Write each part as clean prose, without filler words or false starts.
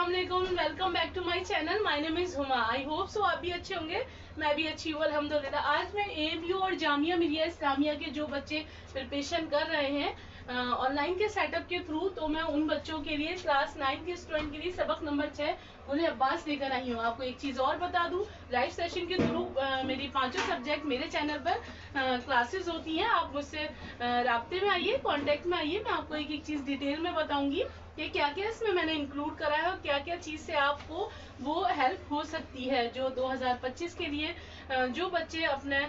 अस्सलामुअलैकुम, welcome back to my channel. My name is Huma. I hope so आप भी अच्छे होंगे, मैं भी अच्छी हूँ अल्हम्दुलिल्लाह। आज मैं AMU और जामिया मिलिया इस्लामिया के जो बच्चे प्रिपरेशन कर रहे हैं ऑनलाइन के सेटअप के थ्रू, तो मैं उन बच्चों के लिए क्लास 9 के स्टूडेंट के लिए सबक नंबर 6 उन्हें अब्बास लेकर आई हूँ। आपको एक चीज़ और बता दूँ, लाइव सेशन के थ्रू मेरी 5 सब्जेक्ट मेरे चैनल पर क्लासेस होती हैं। आप मुझसे राब्ते में आइए, कांटेक्ट में आइए। मैं आपको एक एक चीज़ डिटेल में बताऊंगी कि क्या क्या इसमें मैंने इंक्लूड करा है और क्या क्या चीज़ से आपको वो हेल्प हो सकती है। जो 2025 के लिए जो बच्चे अपने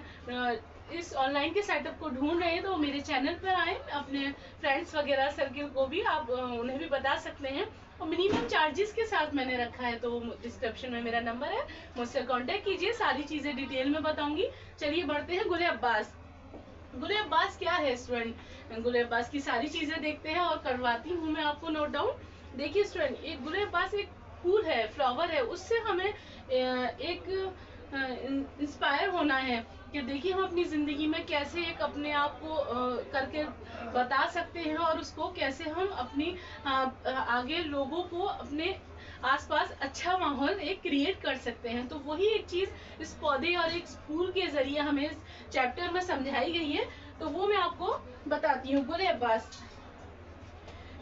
इस ऑनलाइन के सेटअप को ढूंढ रहे हैं, तो मेरे चैनल पर आए, अपने फ्रेंड्स वगैरह सर्किल को भी आप उन्हें भी बता सकते हैं। और मिनिमम चार्जेस के साथ मैंने रखा है, तो डिस्क्रिप्शन में मेरा नंबर है, मुझसे कांटेक्ट कीजिए, सारी चीज़ें डिटेल में बताऊंगी। चलिए बढ़ते हैं। गुल अब्बास, गुल अब्बास क्या है स्टूडेंट? गुल अब्बास की सारी चीजें देखते हैं और करवाती हूँ मैं आपको नोट डाउन। देखिए स्टूडेंट, एक गुल अब्बास एक फूल है, फ्लावर है, उससे हमें एक इंस्पायर होना है कि देखिए हम अपनी जिंदगी में कैसे एक अपने आप को करके बता सकते हैं और उसको कैसे हम अपनी आगे लोगों को अपने आसपास अच्छा माहौल एक क्रिएट कर सकते हैं। तो वही एक चीज इस पौधे और एक फूल के जरिए हमें इस चैप्टर में समझाई गई है, तो वो मैं आपको बताती हूँ। गुल अब्बास,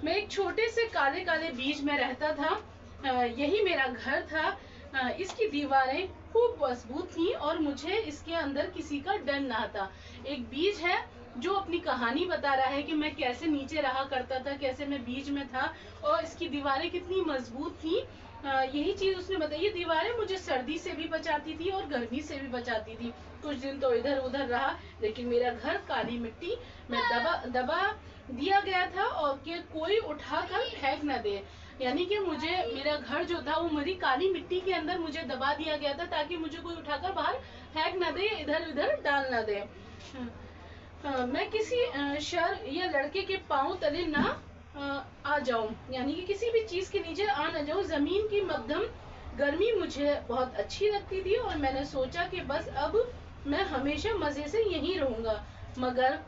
मैं एक छोटे से काले काले बीज में रहता था, यही मेरा घर था। इसकी दीवारें खूब मजबूत थी और मुझे इसके अंदर किसी का डर ना था। एक बीज है जो अपनी कहानी बता रहा है कि मैं कैसे नीचे रहा करता था, कैसे मैं बीज में था और इसकी दीवारें कितनी मजबूत थी। यही चीज उसने बताई। ये दीवारें मुझे सर्दी से भी बचाती थी और गर्मी से भी बचाती थी। कुछ दिन तो इधर उधर रहा, लेकिन मेरा घर काली मिट्टी में दबा दिया गया था और कि कोई उठाकर फेंक न दे। यानी कि मुझे मेरा घर जो था वो मेरी काली मिट्टी के अंदर मुझे दबा दिया गया था, ताकि मुझे कोई उठाकर बाहर फेंक न दे, इधर उधर डाल न दे। मैं किसी शर या लड़के के पांव तले ना आ जाऊं, यानी कि किसी भी चीज के नीचे आ न जाऊं। जमीन की मध्यम गर्मी मुझे बहुत अच्छी लगती थी और मैंने सोचा कि बस अब मैं हमेशा मजे से यहीं रहूंगा। मगर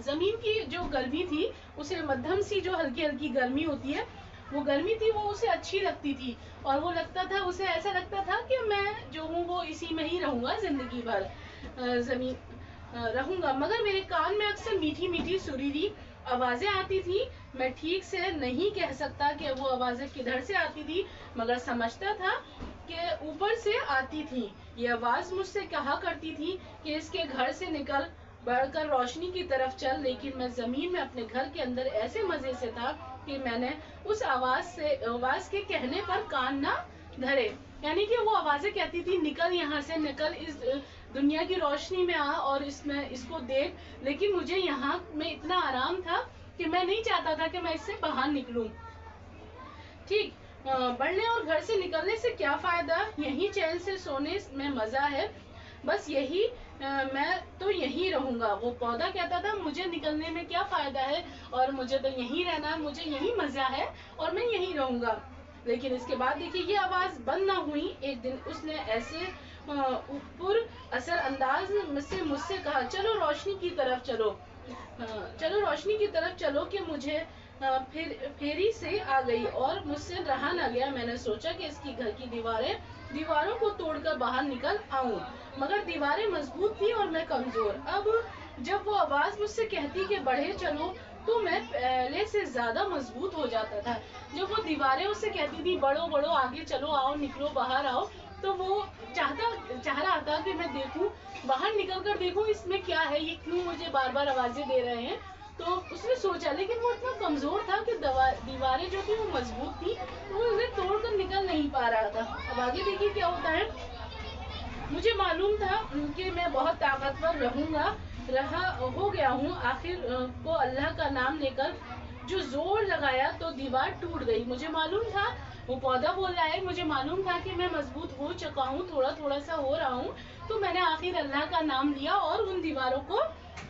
जमीन की जो गर्मी थी, उसे मध्यम सी जो हल्की हल्की गर्मी होती है, वो गर्मी थी, वो उसे अच्छी लगती थी और वो लगता था, उसे ऐसा लगता था कि मैं जो हूँ वो इसी में ही रहूंगा, जिंदगी भर जमीन रहूंगा। मगर मेरे कान में अक्सर मीठी मीठी सुरीली आवाजें आती थी। मैं ठीक से नहीं कह सकता कि वो आवाजें किधर से आती थी, मगर समझता था कि ऊपर से आती थी। ये आवाज मुझसे कहा करती थी कि इसके घर से निकल, बढ़कर रोशनी की तरफ चल। लेकिन मैं जमीन में अपने घर के अंदर ऐसे मजे से था कि मैंने उस आवाज के कहने पर कान ना धरे। यानी कि वो आवाजें कहती थी निकल यहाँ से, निकल, इस दुनिया की रोशनी में आ और इसमें इसको देख। लेकिन मुझे यहाँ में इतना आराम था कि मैं नहीं चाहता था कि मैं इससे बाहर निकलूं। ठीक, बढ़ने और घर से निकलने से क्या फायदा, यही चैन से सोने में मजा है, बस यही मैं तो यहीं रहूंगा। वो पौधा कहता था मुझे निकलने में क्या फायदा है और मुझे तो यहीं रहना है, मुझे यहीं मजा है और मैं यहीं रहूंगा। लेकिन इसके बाद देखिए ये आवाज बंद ना हुई। एक दिन उसने ऐसे ऊपर असर अंदाज से मुझसे कहा, चलो रोशनी की तरफ चलो, चलो रोशनी की तरफ चलो, कि मुझे फेरी से आ गई और मुझसे रहा न गया। मैंने सोचा कि इसकी घर की दीवारों को तोड़कर बाहर निकल आऊं, मगर दीवारें मजबूत थी और मैं कमजोर। अब जब वो आवाज मुझसे कहती कि बढ़े चलो, तो मैं पहले से ज्यादा मजबूत हो जाता था। जब वो दीवारें उससे कहती थी बढ़ो बढ़ो, आगे चलो, आओ, निकलो, बाहर आओ, तो वो चाह रहा था कि मैं देखूं, बाहर निकल कर देखूं इसमें क्या है, ये क्यों मुझे बार बार आवाजें दे रहे हैं। तो उसने सोचा, लेकिन वो इतना कमजोर था कि दीवारें जो थी वो मजबूत थी, तो वो उन्हें तोड़कर निकल नहीं पा रहा था। अब आगे देखिए क्या होता है। मुझे मालूम था कि मैं बहुत ताकतवर हो गया हूँ। आखिर को अल्लाह का नाम लेकर जो जोर लगाया तो दीवार टूट गई। मुझे मालूम था, वो पौधा बोल रहा है, मुझे मालूम था कि मैं मजबूत हो चुका हूँ, थोड़ा थोड़ा सा हो रहा हूँ, तो मैंने आखिर अल्लाह का नाम लिया और उन दीवारों को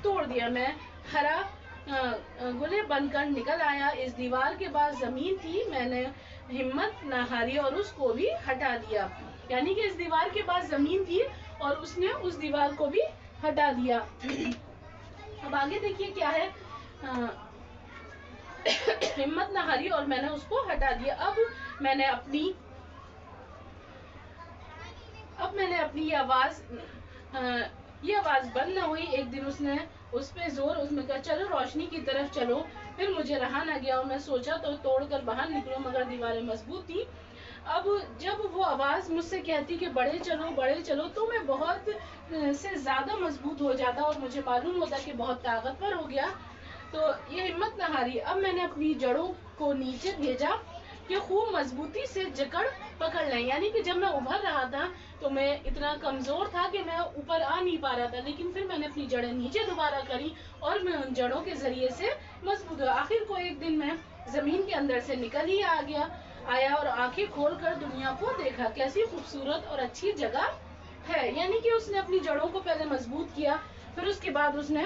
तोड़ दिया। मैं हरा गुले बनकर निकल आया। इस दीवार के बाद जमीन थी, मैंने हिम्मत न हारी और उसको भी हटा दिया। यानी कि इस दीवार के बाद जमीन थी और उसने उस दीवार को भी हटा दिया। अब आगे देखिए क्या है। हिम्मत न हारी और मैंने उसको हटा दिया। अब मैंने अपनी ये आवाज बंद ना हुई। एक दिन उसने उस पे जोर, उसमें कहा चलो रोशनी की तरफ चलो। फिर मुझे रहा ना गया और मैं सोचा तो तोड़कर बाहर निकलो, मगर दीवारें मजबूत थी। अब जब वो आवाज मुझसे कहती कि बड़े चलो, तो मैं बहुत से ज्यादा मजबूत हो जाता और मुझे मालूम होता कि बहुत ताकतवर हो गया। तो ये हिम्मत न हारी। अब मैंने अपनी जड़ों को नीचे भेजा कि खूब मजबूती से जकड़ पकड़ लें। यानी कि जब मैं उभर रहा था तो मैं इतना कमजोर था कि मैं ऊपर आ नहीं पा रहा था, लेकिन फिर मैंने अपनी जड़ें नीचे दोबारा करी और मैं उन जड़ों के जरिए से मजबूत हुआ। आखिर को एक दिन मैं जमीन के अंदर से निकल ही आया और आंखें खोलकर दुनिया को देखा। कैसी खूबसूरत और अच्छी जगह है। यानी कि उसने अपनी जड़ों को पहले मजबूत किया, फिर उसके बाद उसने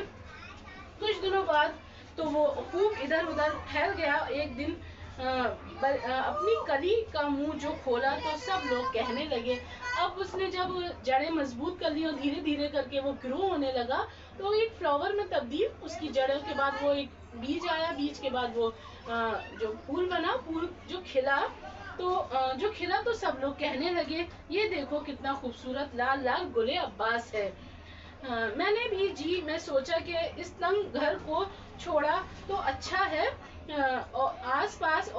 कुछ दिनों बाद तो वो खूब इधर उधर फैल गया। एक दिन अपनी कली का मुंह जो खोला तो सब लोग कहने लगे। अब उसने जब जड़ें मजबूत कर ली और धीरे धीरे करके वो ग्रो होने लगा तो एक फ्लावर में तब्दील, उसकी जड़ों के बाद वो एक बीज आया, बीज के बाद वो जो फूल बना, फूल जो खिला तो सब लोग कहने लगे ये देखो कितना खूबसूरत लाल लाल गुले अब्बास है। मैं सोचा कि इस तंग घर को छोड़ा तो अच्छा है। और आसपास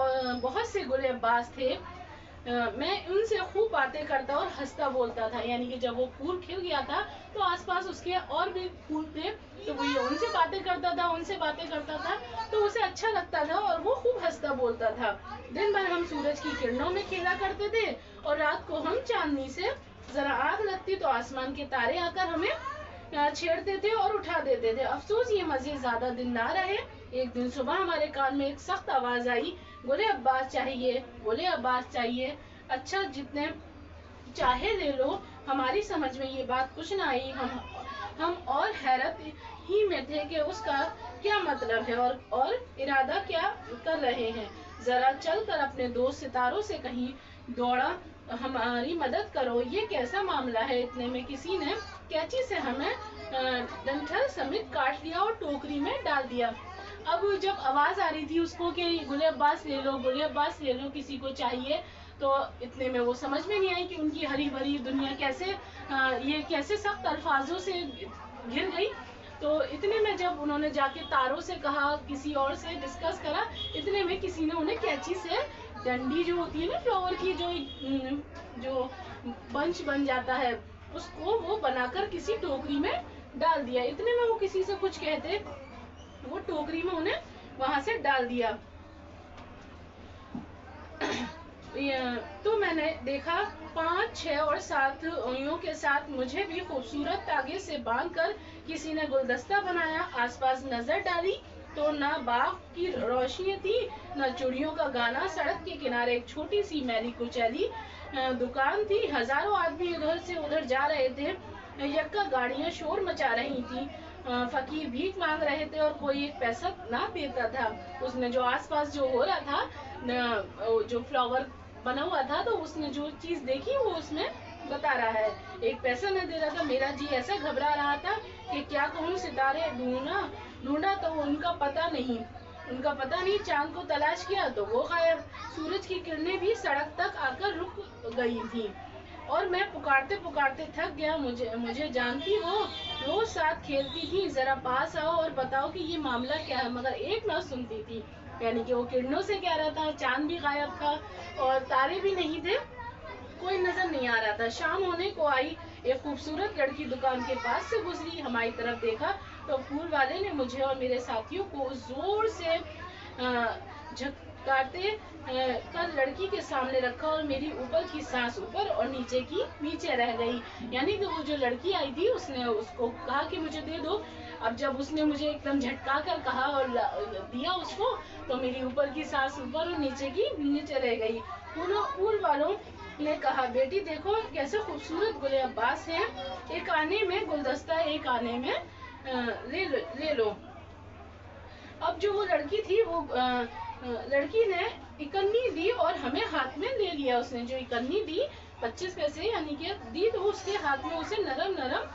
बहुत से गुले अब्बास थे। मैं उनसे खूब बातें करता और हंसता बोलता था। यानी कि जब वो फूल खिल गया था तो आसपास उसके और भी फूल थे, तो वो उनसे बातें करता था तो उसे अच्छा लगता था और वो खूब हंसता बोलता था। दिन भर हम सूरज की किरणों में खेला करते थे और रात को हम चांदनी से जरा आग लगती तो आसमान के तारे आकर हमें छेड़ते थे और उठा देते थे। अफसोस ये मजे ज्यादा दिन ना रहे। एक दिन सुबह हमारे कान में एक सख्त आवाज आई, गोले अब्बास चाहिए। अच्छा जितने चाहे ले लो। हमारी समझ में ये बात कुछ न आई। हम और हैरत ही में थे कि उसका क्या मतलब है और इरादा क्या कर रहे हैं। जरा चलकर अपने दोस्त सितारों से कहीं दौड़ा हमारी मदद करो, ये कैसा मामला है। इतने में किसी ने कैंची से हमें डंठल समेत काट लिया और टोकरी में डाल दिया। अब जब आवाज आ रही थी उसको कि गुले अब्बास ले लो, किसी को चाहिए, तो इतने में वो समझ में नहीं आई कि उनकी हरी भरी दुनिया ये कैसे सख्त अल्फाजों से घिर गई। तो इतने में जब उन्होंने जाके तारों से कहा, किसी और से डिस्कस करा, इतने में किसी ने उन्हें कैंची से डंडी जो होती है ना फ्लावर की, जो बंच बन जाता है, उसको वो बनाकर किसी टोकरी में डाल दिया। इतने में वो किसी से कुछ कहते, वो टोकरी में उन्हें वहां से डाल दिया। तो मैंने देखा 5, 6 और 7 उंगलियों के साथ मुझे भी खूबसूरत तागे से बांधकर किसी ने गुलदस्ता बनाया। आसपास नजर डाली तो ना बाग की रोशनी थी, न चिड़ियों का गाना। सड़क के किनारे एक छोटी सी मैली कुचैली दुकान थी। हजारों आदमी इधर से उधर जा रहे थे। यक्का गाड़ियां शोर मचा रही थी। फकीर भीख मांग रहे थे और कोई एक पैसा ना देता था। उसने जो आसपास जो हो रहा था, जो फ्लावर बना हुआ था, तो उसने जो चीज देखी वो उसमें बता रहा है। एक पैसा न दे रहा था। मेरा जी ऐसा घबरा रहा था कि क्या कहूँ। सितारे ढूंढा तो उनका पता नहीं। चांद को तलाश किया तो वो गायब। सूरज की किरणें भी सड़क तक आकर रुक गई थी और मैं पुकारते पुकारते थक गया। मुझे जानती हो, रोज साथ खेलती थी। जरा पास आओ और बताओ कि ये मामला क्या है। मगर एक न सुनती थी। यानी कि वो किरणों से कह रहा था, चांद भी गायब था और तारे भी नहीं थे, कोई नजर नहीं आ रहा था। शाम होने को आई। एक खूबसूरत लड़की दुकान के पास से गुजरी। हमारी तरफ देखा तो फूल वाले ने मुझे और मेरे साथियों को जोर से झटकारते कर लड़की के सामने रखा और मेरी ऊपर की सांस ऊपर और नीचे की नीचे रह गई। यानी कि वो जो लड़की आई थी उसने उसको कहा कि मुझे दे दो। अब जब उसने मुझे एकदम झटका कर कहा और दिया उसको, तो मेरी ऊपर की सांस ऊपर और नीचे की नीचे रह गई। फूल वालों ने कहा, बेटी देखो कैसे खूबसूरत गुले अब्बास हैं। एक आने में गुलदस्ता, एक आने में ले लो। अब जो वो लड़की थी, वो लड़की ने इकन्नी दी और हमें हाथ में ले लिया। उसने जो इकन्नी दी 25 पैसे यानी कि दी, तो उसके हाथ में उसे नरम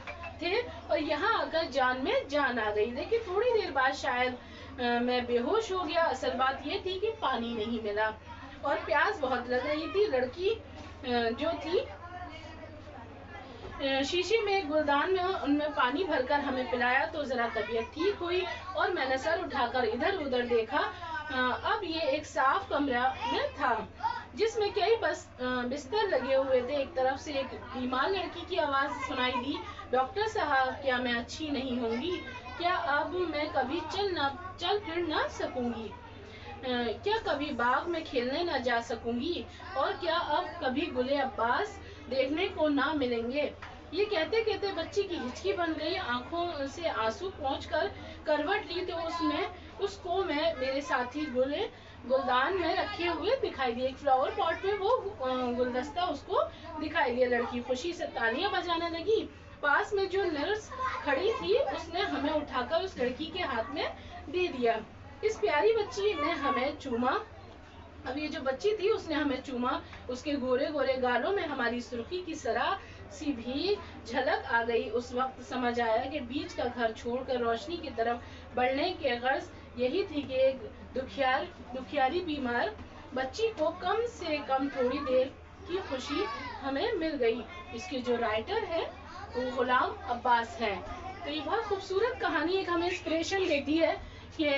थे और यहाँ आकर जान में जान आ गई। लेकिन थोड़ी देर बाद शायद मैं बेहोश हो गया। असल बात ये थी कि पानी नहीं मिला और प्यास बहुत लग रही थी। लड़की जो थी शीशे में गुलदान में उनमें पानी भरकर हमें पिलाया तो जरा तबीयत ठीक हुई और मैंने सर उठाकर इधर उधर देखा। अब ये एक साफ कमरा में था जिसमें कई बिस्तर लगे हुए थे। एक तरफ से एक बीमार लड़की की आवाज सुनाई दी, डॉक्टर साहब क्या मैं अच्छी नहीं होंगी? क्या अब मैं कभी चल फिर ना सकूंगी? क्या कभी बाग में खेलने न जा सकूंगी? और क्या अब कभी गुले अब्बास देखने को ना मिलेंगे? ये कहते कहते बच्ची की हिचकी बन गई। आंखों से आंसू पहुंचकर करवट ली तो उसको मैं मेरे साथी गुलदान में रखे हुए दिखाई दिए। एक फ्लावर पॉट में वो गुलदस्ता उसको दिखाई दिया। लड़की खुशी से तालियां बजाने लगी। पास में जो नर्स खड़ी थी उसने हमें उठाकर उस लड़की के हाथ में दे दिया। इस प्यारी बच्ची ने हमें चूमा। अब ये जो बच्ची थी उसने हमें चूमा। उसके गोरे गोरे गालों में हमारी सुर्खी की सरा सी भी झलक आ गई। उस वक्त समझ आया कि बीच का घर छोड़कर रोशनी की तरफ बढ़ने के गर्ज यही थी कि एक दुखियारी बीमार बच्ची को कम से कम थोड़ी देर की खुशी हमें मिल गई। इसके जो राइटर है वो गुलाम अब्बास है। तो ये बहुत खूबसूरत कहानी एक हमें इंस्पिरेशन देती है कि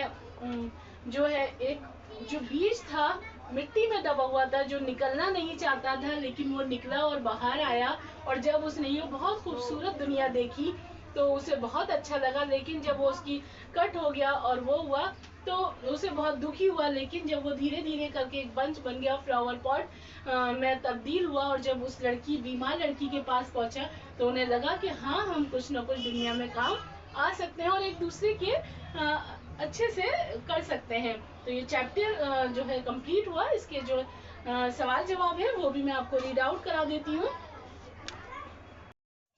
जो है एक जो बीज था मिट्टी में दबा हुआ था, जो निकलना नहीं चाहता था, लेकिन वो निकला और बाहर आया। और जब उसने ये बहुत खूबसूरत दुनिया देखी तो उसे बहुत अच्छा लगा। लेकिन जब वो उसकी कट हो गया और वो हुआ तो उसे बहुत दुखी हुआ। लेकिन जब वो धीरे धीरे करके एक बंच बन गया, फ्लावर पॉट में तब्दील हुआ, और जब उस बीमार लड़की के पास पहुंचा तो उन्हें लगा कि हाँ, हम कुछ न कुछ दुनिया में काम आ सकते हैं और एक दूसरे के अच्छे से कर सकते हैं। तो ये चैप्टर जो है कंप्लीट हुआ। इसके जो सवाल जवाब है वो भी मैं आपको रीड आउट करा देती हूँ।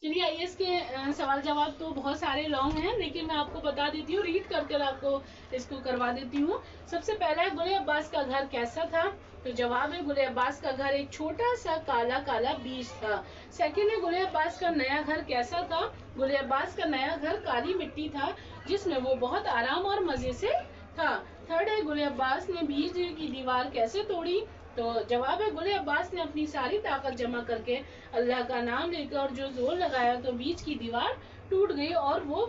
चलिए आईएएस के सवाल जवाब तो बहुत सारे लॉन्ग हैं, लेकिन मैं आपको बता देती हूँ, रीड कर आपको इसको करवा देती हूँ। सबसे पहला है गुले अब्बास का घर कैसा था? तो जवाब है गुले अब्बास का घर एक छोटा सा काला काला बीज था। सेकंड है गुले अब्बास का नया घर कैसा था? गुले अब्बास का नया घर काली मिट्टी था जिसमें वो बहुत आराम और मजे से था। थर्ड है गुले अब्बास ने बीज की दीवार कैसे तोड़ी? तो जवाब है गुले अब्बास ने अपनी सारी ताकत जमा करके अल्लाह का नाम लेकर और जो जोर लगाया तो बीच की दीवार टूट गई और वो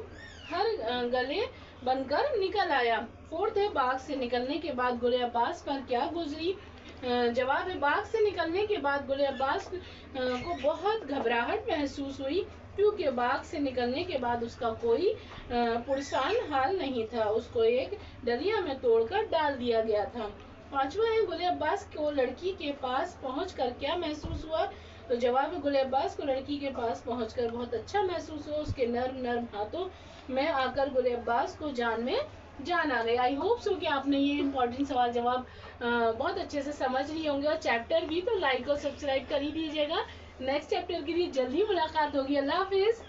हर गले बनकर निकल आया। फोर्थ है बाग से निकलने के बाद गुले अब्बास पर क्या गुजरी? जवाब है बाग से निकलने के बाद गुले अब्बास को बहुत घबराहट महसूस हुई, क्योंकि बाग से निकलने के बाद उसका कोई पुरसान हाल नहीं था। उसको एक दरिया में तोड़कर डाल दिया गया था। पांचवा है गुले अब्बास को लड़की के पास पहुंचकर क्या महसूस हुआ? तो जवाब है गुले अब्बास को लड़की के पास पहुंचकर बहुत अच्छा महसूस हुआ। उसके नर्म नर्म हाथों में आकर गुले अब्बास को जान में जान आ गई। आई होप सो कि आपने ये इम्पोर्टेंट सवाल जवाब बहुत अच्छे से समझ लिए होंगे। और चैप्टर भी तो लाइक और सब्सक्राइब कर ही दीजिएगा। नेक्स्ट चैप्टर के लिए जल्दी मुलाकात होगी। अल्लाह हाफिज।